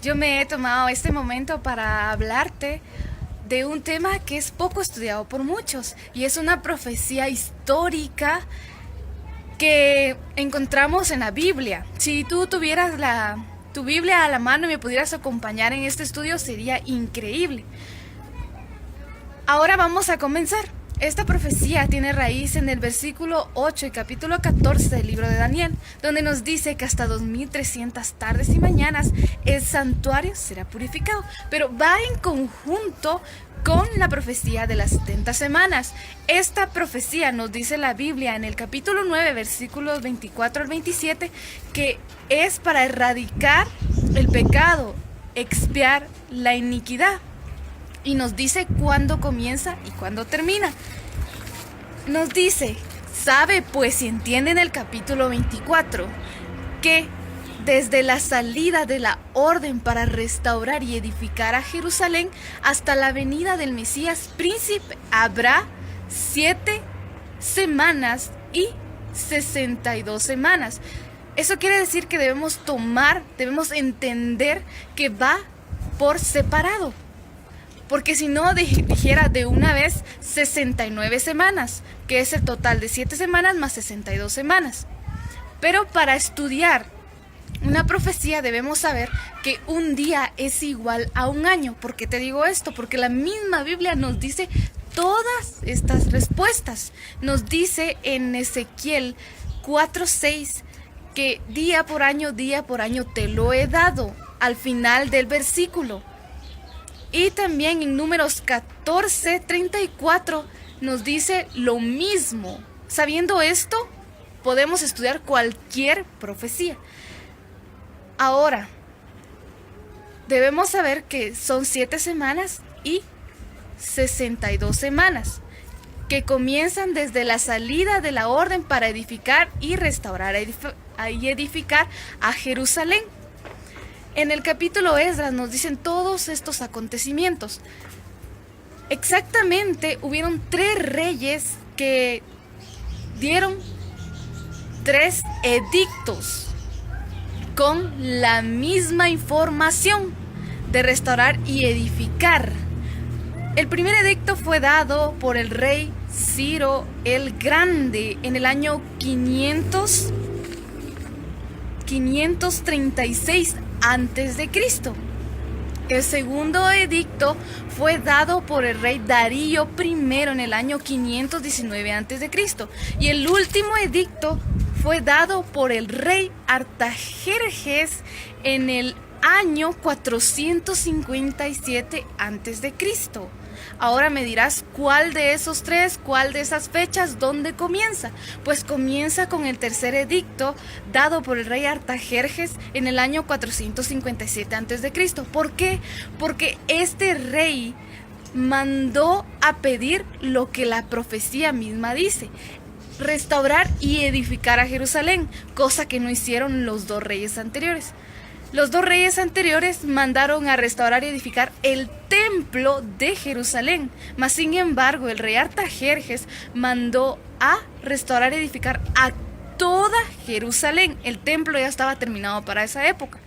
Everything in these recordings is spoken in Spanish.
yo me he tomado este momento para hablarte de un tema que es poco estudiado por muchos y es una profecía histórica que encontramos en la Biblia. Si tú tuvieras tu Biblia a la mano y me pudieras acompañar en este estudio sería increíble. Ahora vamos a comenzar. Esta profecía tiene raíz en el versículo 8 y capítulo 14 del libro de Daniel, donde nos dice que hasta 2300 tardes y mañanas el santuario será purificado, pero va en conjunto con la profecía de las 70 semanas. Esta profecía nos dice la Biblia en el capítulo 9, versículos 24 al 27, que es para erradicar el pecado, expiar la iniquidad. Y nos dice cuándo comienza y cuándo termina. Nos dice, sabe pues y entiende en el capítulo 24 que desde la salida de la orden para restaurar y edificar a Jerusalén hasta la venida del Mesías príncipe habrá 7 semanas y 62 semanas. Eso quiere decir que debemos entender que va por separado. Porque si no, dijera de una vez 69 semanas, que es el total de 7 semanas más 62 semanas. Pero para estudiar una profecía debemos saber que un día es igual a un año. ¿Por qué te digo esto? Porque la misma Biblia nos dice todas estas respuestas. Nos dice en Ezequiel 4:6 que día por año te lo he dado al final del versículo. Y también en Números 14:34 nos dice lo mismo. Sabiendo esto, podemos estudiar cualquier profecía. Ahora, debemos saber que son 7 semanas y 62 semanas, que comienzan desde la salida de la orden para edificar y restaurar y edificar a Jerusalén. En el capítulo Esdras nos dicen todos estos acontecimientos. Exactamente, hubieron 3 reyes que dieron 3 edictos con la misma información de restaurar y edificar. El primer edicto fue dado por el rey Ciro el Grande en el año 536 antes de Cristo. El segundo edicto fue dado por el rey Darío I en el año 519 antes de Cristo. Y el último edicto fue dado por el rey Artajerjes en el año 457 antes de Cristo. Ahora me dirás, ¿cuál de esos 3, cuál de esas fechas, dónde comienza? Pues comienza con el tercer edicto dado por el rey Artajerjes en el año 457 a.C. ¿Por qué? Porque este rey mandó a pedir lo que la profecía misma dice: restaurar y edificar a Jerusalén, cosa que no hicieron los 2 reyes anteriores. Los 2 reyes anteriores mandaron a restaurar y edificar el templo de Jerusalén, mas sin embargo el rey Artajerjes mandó a restaurar y edificar a toda Jerusalén. El templo ya estaba terminado para esa época.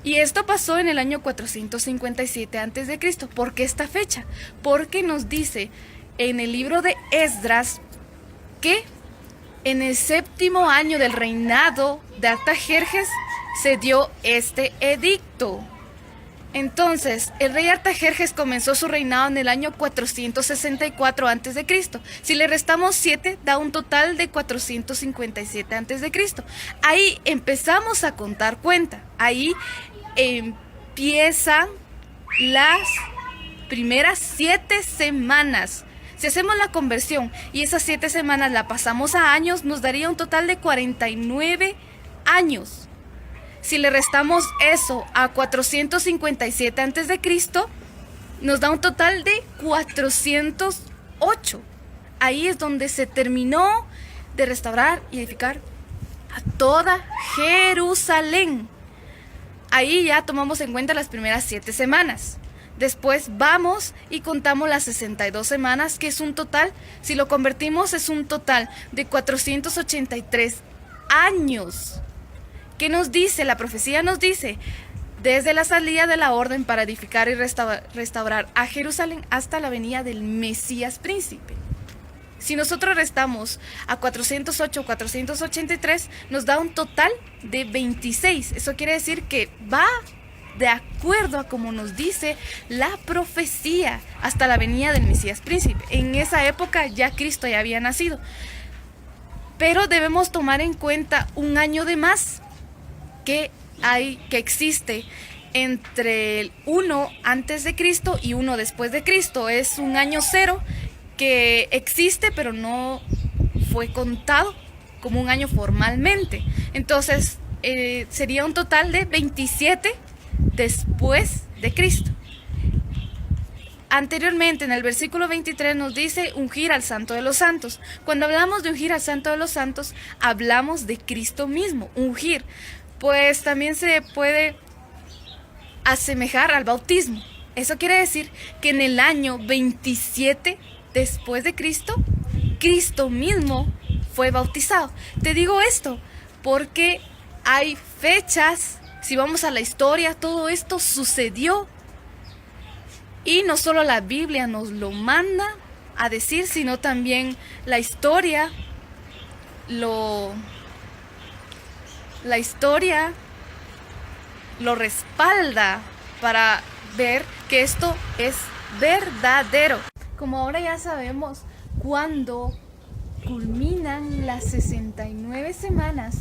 Y esto pasó en el año 457 a.C. ¿Por qué esta fecha? Porque nos dice en el libro de Esdras que en el 7º año del reinado de Artajerjes se dio este edicto. Entonces, el rey Artajerjes comenzó su reinado en el año 464 a.C. Si le restamos 7, da un total de 457 a.C. Ahí empezamos a contar cuenta. Ahí empiezan las primeras 7 semanas. Si hacemos la conversión y esas 7 semanas la pasamos a años, nos daría un total de 49 años. Si le restamos eso a 457 a.C., nos da un total de 408. Ahí es donde se terminó de restaurar y edificar a toda Jerusalén. Ahí ya tomamos en cuenta las primeras 7 semanas. Después vamos y contamos las 62 semanas, que es un total, si lo convertimos, es un total de 483 años. ¿Qué nos dice? La profecía nos dice, desde la salida de la orden para edificar y restaurar a Jerusalén hasta la venida del Mesías príncipe. Si nosotros restamos a 408 o 483, nos da un total de 26. Eso quiere decir que va de acuerdo a como nos dice la profecía hasta la venida del Mesías príncipe. En esa época ya Cristo ya había nacido. Pero debemos tomar en cuenta un año de más que existe entre el 1 antes de Cristo y 1 después de Cristo. Es un año cero que existe, pero no fue contado como un año formalmente. Entonces sería un total de 27 después de Cristo. Anteriormente, en el versículo 23 nos dice ungir al Santo de los Santos. Cuando hablamos de ungir al Santo de los Santos, hablamos de Cristo mismo. Ungir, pues también se puede asemejar al bautismo. Eso quiere decir que en el año 27 después de Cristo, Cristo mismo fue bautizado. Te digo esto porque hay fechas, si vamos a la historia, todo esto sucedió. Y no solo la Biblia nos lo manda a decir, sino también la historia lo respalda para ver que esto es verdadero. Como ahora ya sabemos cuándo culminan las 69 semanas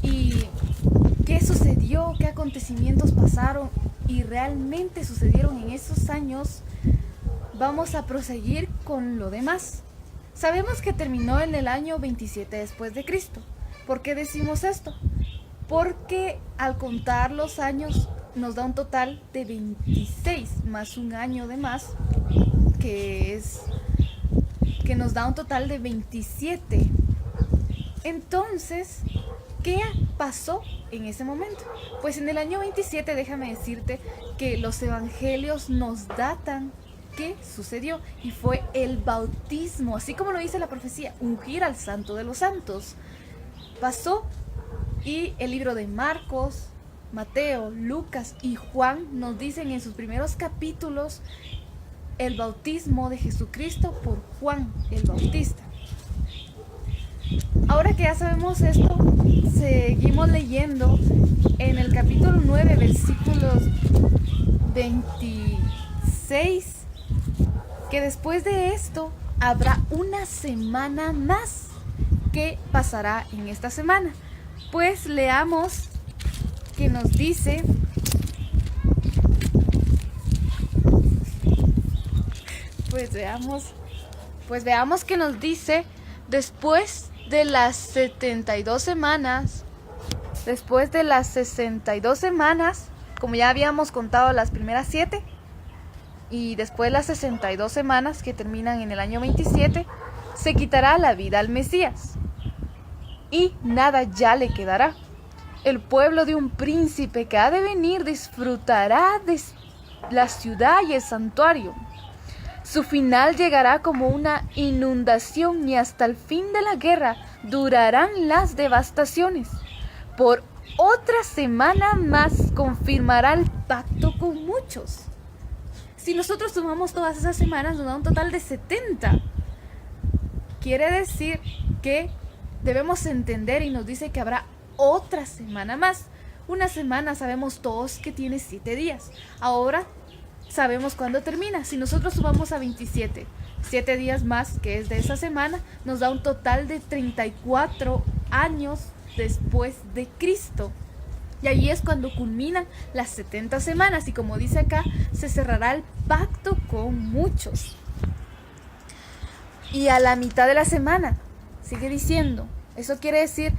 y qué sucedió, qué acontecimientos pasaron y realmente sucedieron en esos años, vamos a proseguir con lo demás. Sabemos que terminó en el año 27 después de Cristo. ¿Por qué decimos esto? Porque al contar los años nos da un total de 26 más un año de más, que nos da un total de 27. Entonces, ¿qué pasó en ese momento? Pues en el año 27, déjame decirte que los evangelios nos datan qué sucedió, y fue el bautismo, así como lo dice la profecía, ungir al Santo de los Santos. Pasó, y el libro de Marcos, Mateo, Lucas y Juan nos dicen en sus primeros capítulos el bautismo de Jesucristo por Juan el Bautista. Ahora que ya sabemos esto, seguimos leyendo en el capítulo 9, versículos 26, que después de esto habrá una semana más. ¿Qué pasará en esta semana? Pues leamos que nos dice, veamos que nos dice, después de las 62 semanas, como ya habíamos contado las primeras 7, y después de las 62 semanas que terminan en el año 27, se quitará la vida al Mesías, y nada ya le quedará. El pueblo de un príncipe que ha de venir disfrutará de la ciudad y el santuario. Su final llegará como una inundación, y hasta el fin de la guerra durarán las devastaciones. Por otra semana más confirmará el pacto con muchos. Si nosotros sumamos todas esas semanas, nos da un total de 70. Quiere decir que debemos entender, y nos dice que habrá otra semana más. Una semana sabemos todos que tiene 7 días. Ahora sabemos cuándo termina. Si nosotros sumamos a 27, 7 días más, que es de esa semana, nos da un total de 34 años después de Cristo. Y allí es cuando culminan las 70 semanas. Y como dice acá, se cerrará el pacto con muchos. Y a la mitad de la semana, sigue diciendo, eso quiere decir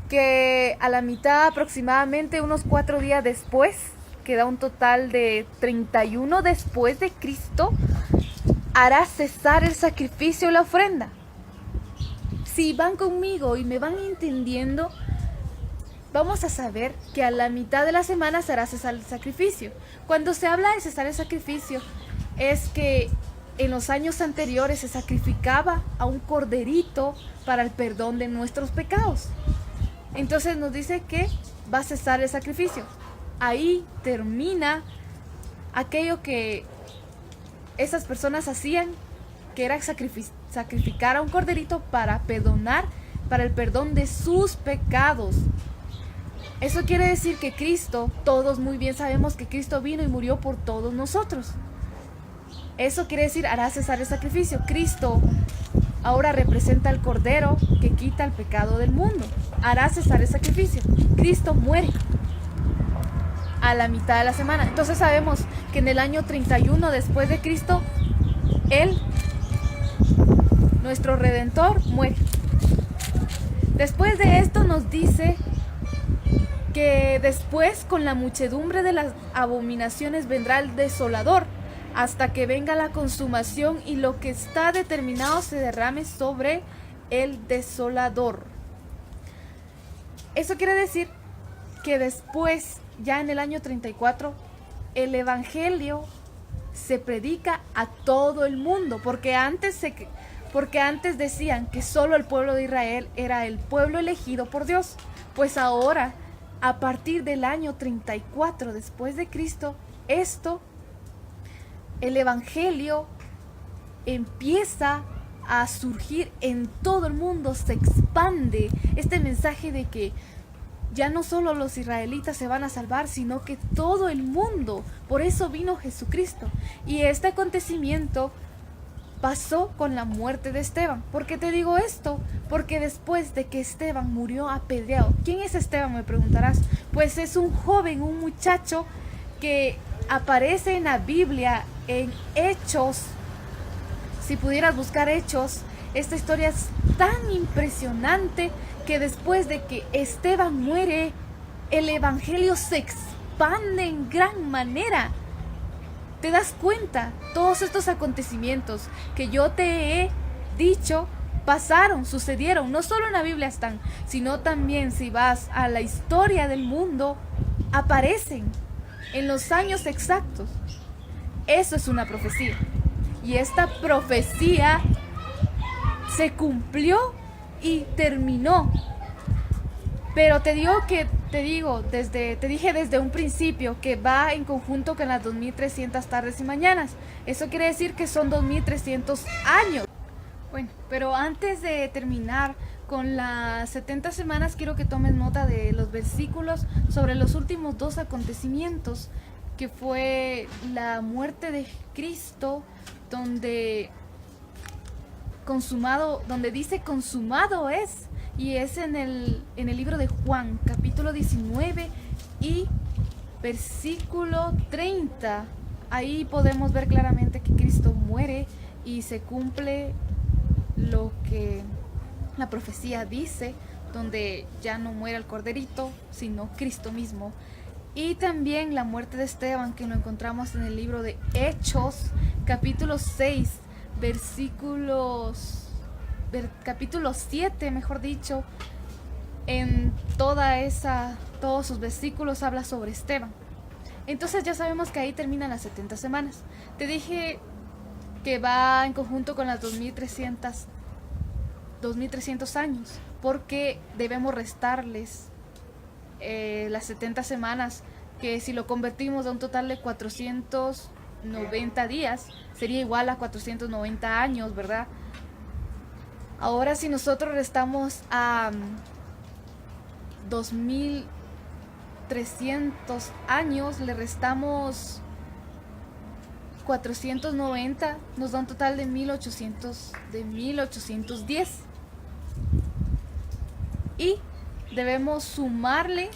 que a la mitad, aproximadamente unos 4 días después, que da un total de 31 después de Cristo, hará cesar el sacrificio y la ofrenda. Si van conmigo y me van entendiendo, vamos a saber que a la mitad de la semana se hará cesar el sacrificio. Cuando se habla de cesar el sacrificio, es que en los años anteriores se sacrificaba a un corderito para el perdón de nuestros pecados. Entonces nos dice que va a cesar el sacrificio. Ahí termina aquello que esas personas hacían, que era sacrificar a un corderito para perdonar, para el perdón de sus pecados. Eso quiere decir que Cristo, todos muy bien sabemos que Cristo vino y murió por todos nosotros. Eso quiere decir, hará cesar el sacrificio. Cristo ahora representa al Cordero que quita el pecado del mundo. Hará cesar el sacrificio. Cristo muere a la mitad de la semana. Entonces sabemos que en el año 31 después de Cristo, Él, nuestro Redentor, muere. Después de esto nos dice que después con la muchedumbre de las abominaciones vendrá el desolador, hasta que venga la consumación y lo que está determinado se derrame sobre el desolador. Eso quiere decir que después, ya en el año 34, el evangelio se predica a todo el mundo, porque antes decían que solo el pueblo de Israel era el pueblo elegido por Dios. Pues ahora, a partir del año 34 después de Cristo, el evangelio empieza a surgir en todo el mundo, se expande este mensaje de que ya no solo los israelitas se van a salvar, sino que todo el mundo. Por eso vino Jesucristo. Y este acontecimiento pasó con la muerte de Esteban. ¿Por qué te digo esto? Porque después de que Esteban murió apedreado. ¿Quién es Esteban?, me preguntarás. Pues es un joven, un muchacho que aparece en la Biblia, en Hechos. Si pudieras buscar Hechos, esta historia es tan impresionante que después de que Esteban muere, el evangelio se expande en gran manera. ¿Te das cuenta? Todos estos acontecimientos que yo te he dicho pasaron, sucedieron. No solo en la Biblia están, sino también si vas a la historia del mundo, aparecen en los años exactos. Eso es una profecía. Y esta profecía se cumplió y terminó. Pero te dije desde un principio que va en conjunto con las 2300 tardes y mañanas. Eso quiere decir que son 2300 años. Bueno, pero antes de terminar con las 70 semanas, quiero que tomes nota de los versículos sobre los últimos dos acontecimientos, que fue la muerte de Cristo, donde dice consumado es, y es en el libro de Juan, capítulo 19 y versículo 30. Ahí podemos ver claramente que Cristo muere y se cumple lo que la profecía dice, donde ya no muere el corderito, sino Cristo mismo. Y también la muerte de Esteban, que lo encontramos en el libro de Hechos, capítulo 6, capítulo 7, mejor dicho. En todos sus versículos habla sobre Esteban. Entonces ya sabemos que ahí terminan las 70 semanas. Te dije que va en conjunto con las 2300 años, porque debemos restarles las 70 semanas, que si lo convertimos a un total de 490 días, sería igual a 490 años, ¿verdad? Ahora, si nosotros restamos a 2300 años, le restamos 490, nos da un total de 1810. Y debemos sumarle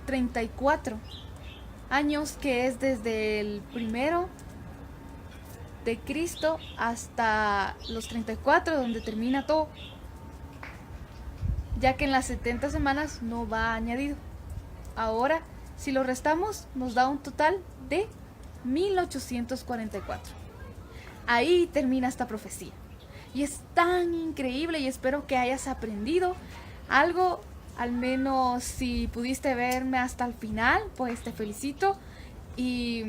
34 años, que es desde el primero de Cristo hasta los 34, donde termina todo, ya que en las 70 semanas no va añadido. Ahora, si lo restamos, nos da un total de 1844. Ahí termina esta profecía. Y es tan increíble, y espero que hayas aprendido algo. Al menos si pudiste verme hasta el final, pues te felicito. Y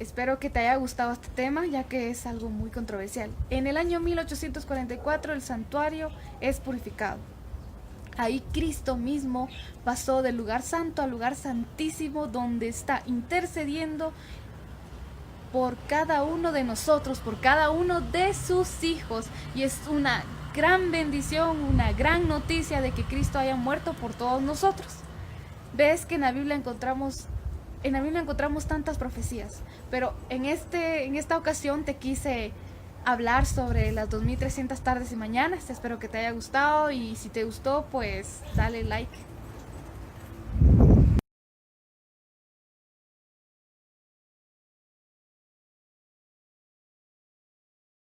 espero que te haya gustado este tema, ya que es algo muy controversial. En el año 1844 el santuario es purificado. Ahí Cristo mismo pasó del lugar santo al lugar santísimo, donde está intercediendo por cada uno de nosotros, por cada uno de sus hijos. Y es una gran bendición, una gran noticia de que Cristo haya muerto por todos nosotros. Ves que en la Biblia encontramos tantas profecías, pero en esta ocasión te quise hablar sobre las 2300 tardes y mañanas. Espero que te haya gustado, y si te gustó, pues dale like.